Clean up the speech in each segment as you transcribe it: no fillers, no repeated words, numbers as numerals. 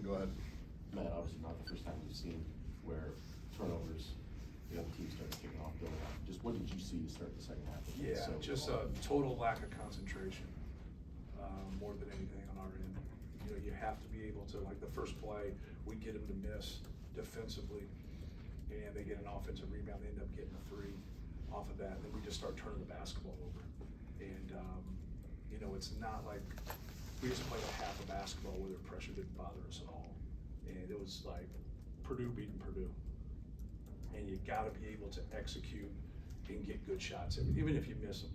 Go ahead. Matt, obviously not the first time we've seen where turnovers, the other team started kicking off, building up. Just what did you see to start the second half? Yeah, just a total lack of concentration, more than anything on our end. You know, you have to be able to, like the first play, we get them to miss defensively, and they get an offensive rebound, they end up getting a three off of that, and then we just start turning the basketball over. And, you know, it's not like we just played a half of basketball where the pressure didn't bother us at all. And it was like Purdue beating Purdue. And you gotta be able to execute and get good shots, even if you miss them.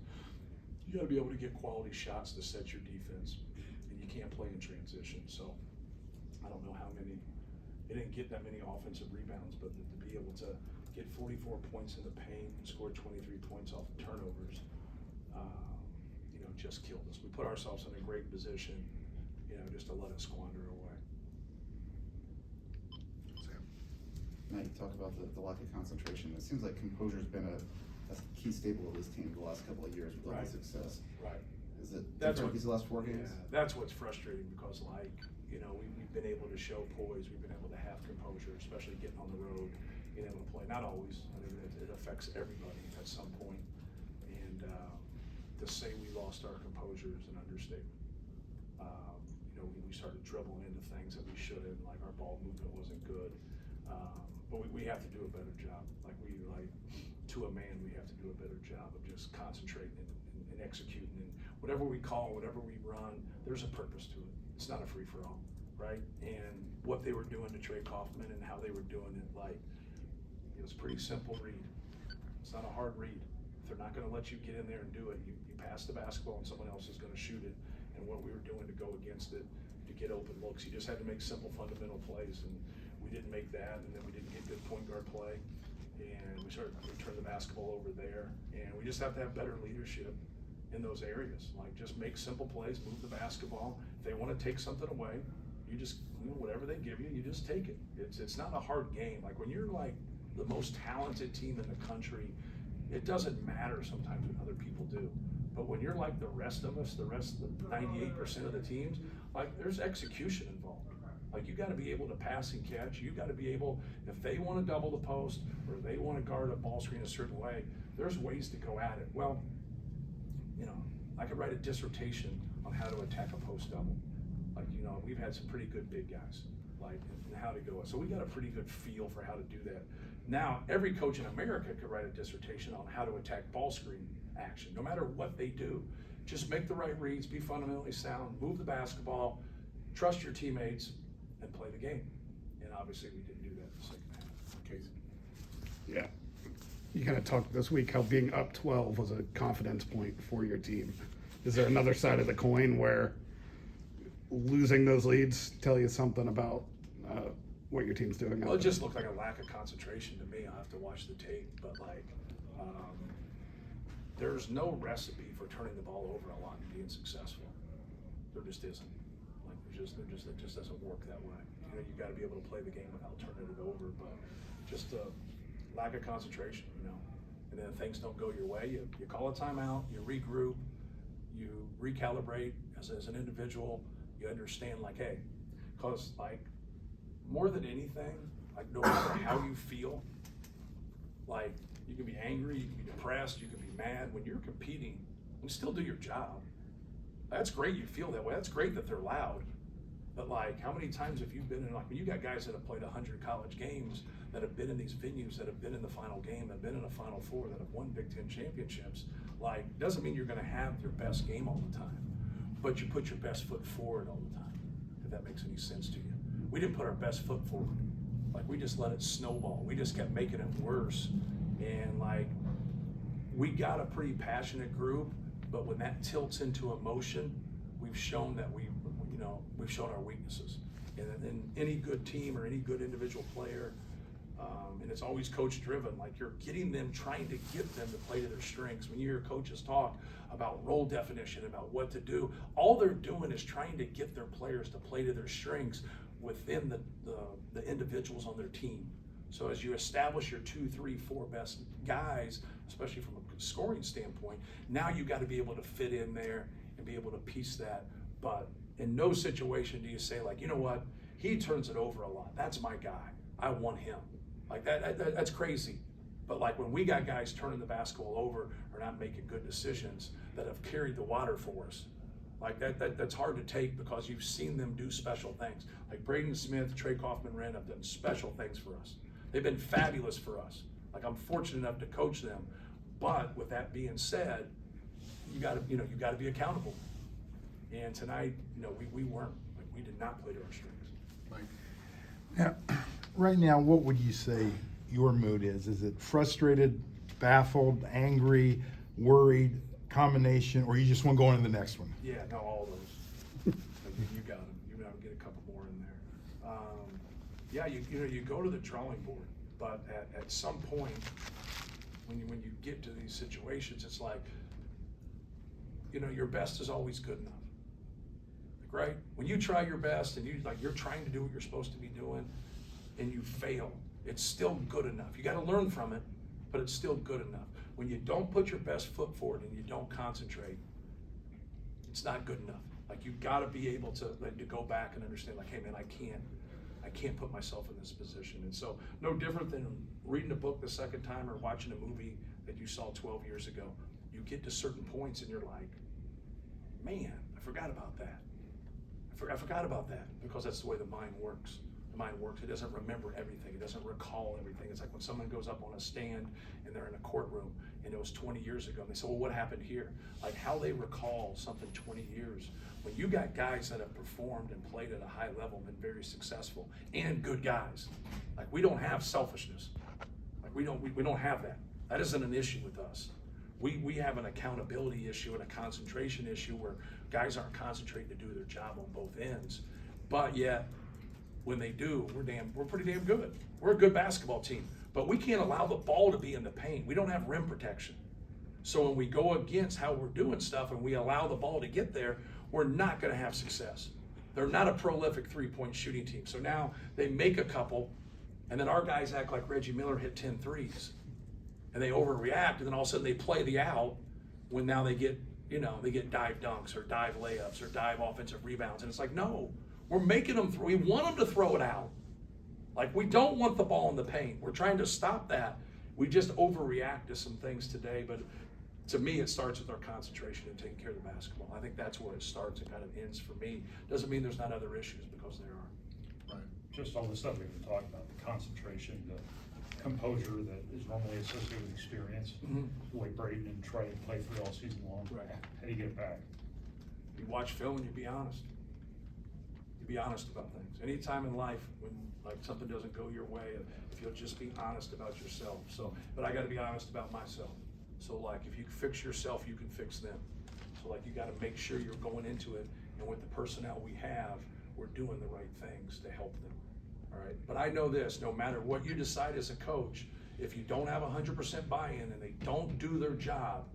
You gotta be able to get quality shots to set your defense, and you can't play in transition. So I don't know how many, they didn't get that many offensive rebounds, but to be able to get 44 points in the paint and score 23 points off of turnovers, you know, just killed us. We put ourselves in a great position, you know, just to let us squander away. Matt, you talk about the lack of concentration. It seems like composure's been a key staple of this team the last couple of years with all the success. Right. Is it That's different these last 4 games? Yeah, that's what's frustrating because, like, you know, we've been able to show poise, we've been able to have composure, especially getting on the road, being able to play. Not always. I mean, it affects everybody at some point. And to say we lost our composure is an understatement. You know, we started dribbling into things that we shouldn't, like our ball movement wasn't good. But we have to do a better job. To a man, we have to do a better job of just concentrating and executing. And whatever we call, whatever we run, there's a purpose to it. It's not a free-for-all, right? And what they were doing to Trey Kaufman and how they were doing it, like, it was pretty simple read. It's not a hard read. If they're not gonna let you get in there and do it, you pass the basketball and someone else is gonna shoot it. And what we were doing to go against it, to get open looks, you just had to make simple fundamental plays. And we didn't make that, and then we didn't get good point guard play. And we turned the basketball over there, and we just have to have better leadership in those areas. Like, just make simple plays, move the basketball. If they want to take something away, you just, you know, whatever they give you, you just take it. It's not a hard game. Like, when you're like the most talented team in the country, it doesn't matter sometimes what other people do. But when you're like the rest of us, the rest of the 98% of the teams, like, there's execution involved. Like, you got to be able to pass and catch. You got to be able, if they want to double the post or they want to guard a ball screen a certain way, there's ways to go at it. Well, you know, I could write a dissertation on how to attack a post double. Like, you know, we've had some pretty good big guys, like, and how to go. So we got a pretty good feel for how to do that. Now, every coach in America could write a dissertation on how to attack ball screen action, no matter what they do. Just make the right reads, be fundamentally sound, move the basketball, trust your teammates, and play the game. And obviously we didn't do that in the second half. Casey. Yeah. You kind of talked this week how being up 12 was a confidence point for your team. Is there another side of the coin where losing those leads tell you something about what your team's doing? Well, it just looked like a lack of concentration to me. I'll have to watch the tape, but like, there's no recipe for turning the ball over a lot and being successful. There just isn't. Like, it just doesn't work that way. You know, you got to be able to play the game without turning it over, but just a lack of concentration, you know. And then if things don't go your way, you call a timeout, you regroup, you recalibrate as an individual. You understand, like, hey, because like, more than anything, like, no matter how you feel, like, you can be angry, you can be depressed, you can be mad. When you're competing, you still do your job. That's great you feel that way. That's great that they're loud. But like, how many times have you been in, like, when you got guys that have played 100 college games, that have been in these venues, that have been in the final game, that have been in a Final Four, that have won Big Ten championships, like, doesn't mean you're gonna have your best game all the time, but you put your best foot forward all the time, if that makes any sense to you. We didn't put our best foot forward. Like, we just let it snowball. We just kept making it worse. And like, we got a pretty passionate group, but when that tilts into emotion, we've shown that we've shown our weaknesses. And any good team or any good individual player, and it's always coach driven, like, you're getting them, trying to get them to play to their strengths. When you hear coaches talk about role definition, about what to do, all they're doing is trying to get their players to play to their strengths within the individuals on their team. So as you establish your 2, 3, 4 best guys, especially from a scoring standpoint, now you got to be able to fit in there and be able to piece that. But in no situation do you say, like, you know what, He turns it over a lot. That's my guy. I want him. Like that's crazy. But like when we got guys turning the basketball over or not making good decisions that have carried the water for us, like that's hard to take because you've seen them do special things. Like Braden Smith, Trey Kaufman-Wren have done special things for us. They've been fabulous for us. Like I'm fortunate enough to coach them. But with that being said, you got to be accountable. And tonight, we weren't. Like we did not play to our strengths. Now, right now, what would you say your mood is? Is it frustrated, baffled, angry, worried, combination, or you just want to go on to the next one? Yeah, no, all those. You got them. You know, get a couple more in there. Yeah, you go to the drawing board, but at some point, when you get to these situations, it's like, your best is always good enough. Right? When you try your best and you're trying to do what you're supposed to be doing and you fail, it's still good enough. You got to learn from it, but it's still good enough. When you don't put your best foot forward and you don't concentrate, it's not good enough. Like you got to be able to go back and understand, like, hey man, I can't put myself in this position. And so no different than reading a book the second time or watching a movie that you saw 12 years ago. You get to certain points and you're like, man, I forgot about that. I forgot about that, because that's the way the mind works. The mind works. It doesn't remember everything. It doesn't recall everything. It's like when someone goes up on a stand and they're in a courtroom and it was 20 years ago and they say, well, what happened here? Like how they recall something 20 years. When you got guys that have performed and played at a high level, been very successful, and good guys, like we don't have selfishness. Like we don't have that. That isn't an issue with us. We have an accountability issue and a concentration issue where guys aren't concentrating to do their job on both ends. But yet, when they do, we're pretty damn good. We're a good basketball team. But we can't allow the ball to be in the paint. We don't have rim protection. So when we go against how we're doing stuff and we allow the ball to get there, we're not going to have success. They're not a prolific three-point shooting team. So now they make a couple, and then our guys act like Reggie Miller hit 10 threes. And they overreact, and then all of a sudden they play the out when now they get dive dunks or dive layups or dive offensive rebounds. And it's like, no, we're making them we want them to throw it out. Like we don't want the ball in the paint. We're trying to stop that. We just overreact to some things today, but to me, it starts with our concentration and taking care of the basketball. I think that's where it starts and kind of ends for me. Doesn't mean there's not other issues, because there are. Right. Just all the stuff we've been talking about, the concentration, the composure that is normally associated with experience, the way Braden and Trey play through all season long. Right. How do you get it back? You watch film and you be honest. You be honest about things. Anytime in life when like something doesn't go your way, if you'll just be honest about yourself. So, but I got to be honest about myself. So like if you fix yourself, you can fix them. So like you got to make sure you're going into it, and with the personnel we have, we're doing the right things to help them. All right, but I know this, no matter what you decide as a coach, if you don't have 100% buy-in and they don't do their job,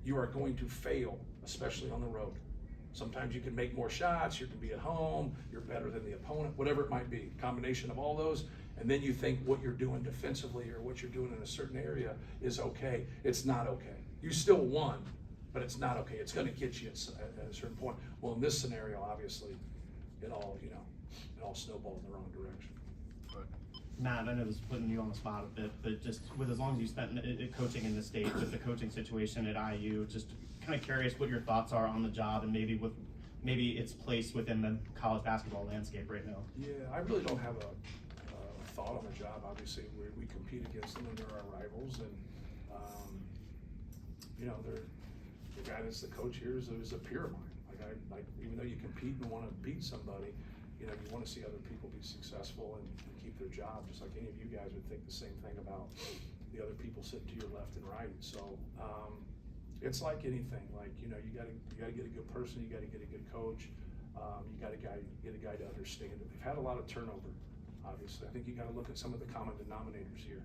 you are going to fail, especially on the road. Sometimes you can make more shots, you can be at home, you're better than the opponent, whatever it might be, combination of all those, and then you think what you're doing defensively or what you're doing in a certain area is okay. It's not okay. You still won, but it's not okay. It's gonna get you at a certain point. Well, in this scenario, obviously, it all snowballed in the wrong direction. Matt, I know this is putting you on the spot a bit, but just with as long as you spent coaching in the state, with the coaching situation at IU, just kind of curious what your thoughts are on the job and maybe its place within the college basketball landscape right now. Yeah, I really don't have a thought on the job. Obviously, we compete against them and they're our rivals, and they're the guy that's the coach here is a peer of mine. Like even though you compete and want to beat somebody, you want to see other people be successful and keep their job, just like any of you guys would think the same thing about the other people sitting to your left and right. So it's like anything. Like you got to get a good person, you got to get a good coach, you got to get a guy to understand it. They've had a lot of turnover, obviously. I think you got to look at some of the common denominators here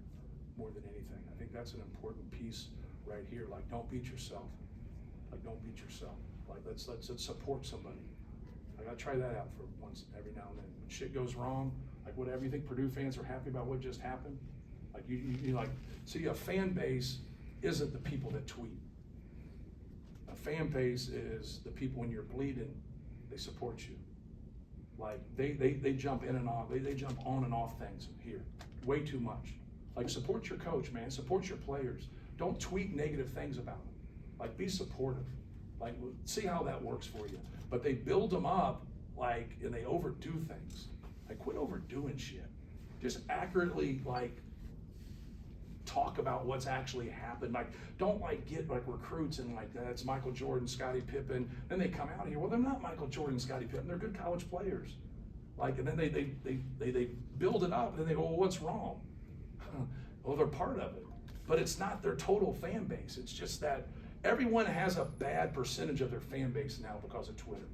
more than anything. I think that's an important piece right here. Like don't beat yourself. Like don't beat yourself. Like let's support somebody. I gotta try that out for once every now and then. When shit goes wrong, like whatever, you think Purdue fans are happy about what just happened? Like you like, see, a fan base isn't the people that tweet. A fan base is the people when you're bleeding, they support you. Like, they jump in and off, they jump on and off things here, way too much. Like, support your coach, man, support your players. Don't tweet negative things about them. Like, be supportive. Like, see how that works for you. But they build them up, like, and they overdo things. Like, quit overdoing shit. Just accurately, like, talk about what's actually happened. Like, don't like get like recruits and like that's Michael Jordan, Scottie Pippen. Then they come out here. Well, they're not Michael Jordan, Scottie Pippen. They're good college players. Like, and then they build it up, and then they go, well, what's wrong? Well, they're part of it, but it's not their total fan base. It's just that everyone has a bad percentage of their fan base now because of Twitter.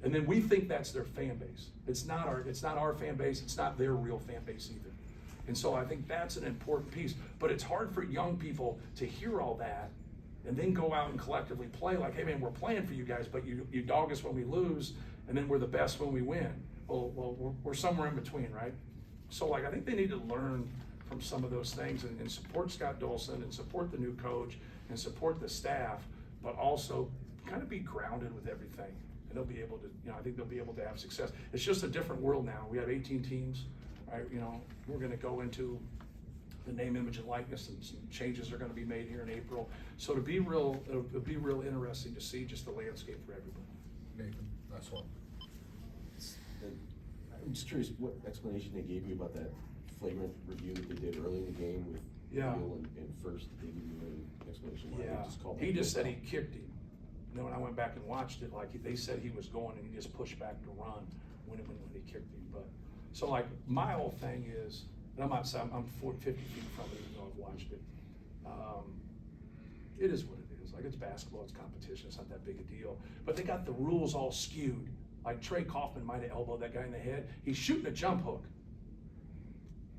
And then we think that's their fan base. It's not our fan base. It's not their real fan base either. And so I think that's an important piece. But it's hard for young people to hear all that and then go out and collectively play like, hey man, we're playing for you guys, but you dog us when we lose, and then we're the best when we win. Well, we're somewhere in between, right? So like, I think they need to learn from some of those things and support Scott Dolson and support the new coach and support the staff, but also kind of be grounded with everything. And they'll be able to, I think they'll be able to have success. It's just a different world now. We have 18 teams, right? We're going to go into the name, image, and likeness, and some changes are going to be made here in April. So it'll be real interesting to see just the landscape for everybody. Nathan, last one. I'm just curious what explanation they gave you about that flagrant review that they did early in the game with Yeah. Beal and First. They gave you an explanation why Yeah, they just called he that just said foul. he kicked him. When I went back and watched it, like they said he was going and he just pushed back to run when he kicked him. But so like my whole thing is, and I'm 50 feet from it, even though I've watched it. It is what it is. Like, it's basketball, it's competition, it's not that big a deal. But they got the rules all skewed. Like Trey Kaufman might have elbowed that guy in the head. He's shooting a jump hook.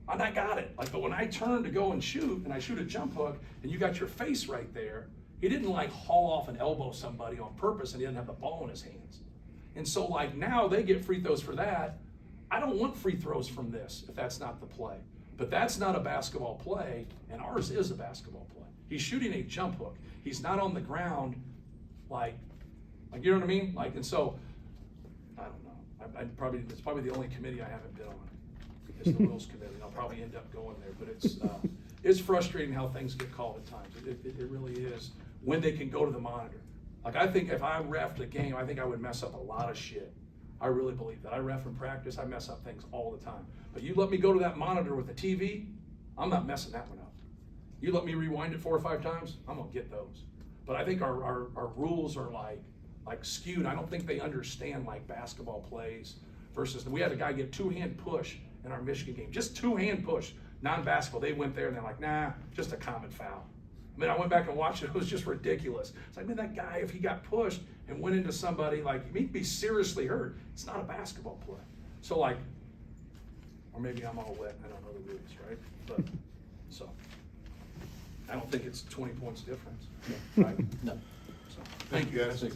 And I got it. Like, but when I turn to go and shoot, and I shoot a jump hook, and you got your face right there, he didn't like haul off and elbow somebody on purpose, and he didn't have the ball in his hands. And so like now they get free throws for that. I don't want free throws from this if that's not the play. But that's not a basketball play, and ours is a basketball play. He's shooting a jump hook. He's not on the ground like you know what I mean? Like, and so I don't know. It's probably the only committee I haven't been on. It's the rules committee. I'll probably end up going there, but it's frustrating how things get called at times. It really is when they can go to the monitor. Like, I think if I reffed a game, I think I would mess up a lot of shit. I really believe that. I ref in practice. I mess up things all the time. But you let me go to that monitor with the TV, I'm not messing that one up. You let me rewind it 4 or 5 times, I'm gonna get those. But I think our rules are like skewed. I don't think they understand like basketball plays versus we had a guy get 2-hand push in our Michigan game, just 2-hand push, non-basketball. They went there and they're like, nah, just a common foul. I mean, I went back and watched it. It was just ridiculous. It's like, man, that guy, if he got pushed and went into somebody, like, he'd be seriously hurt. It's not a basketball play. So, like, or maybe I'm all wet and I don't know the rules, right? But, so, I don't think it's 20 points difference, right? No. So, thank you guys. Thanks,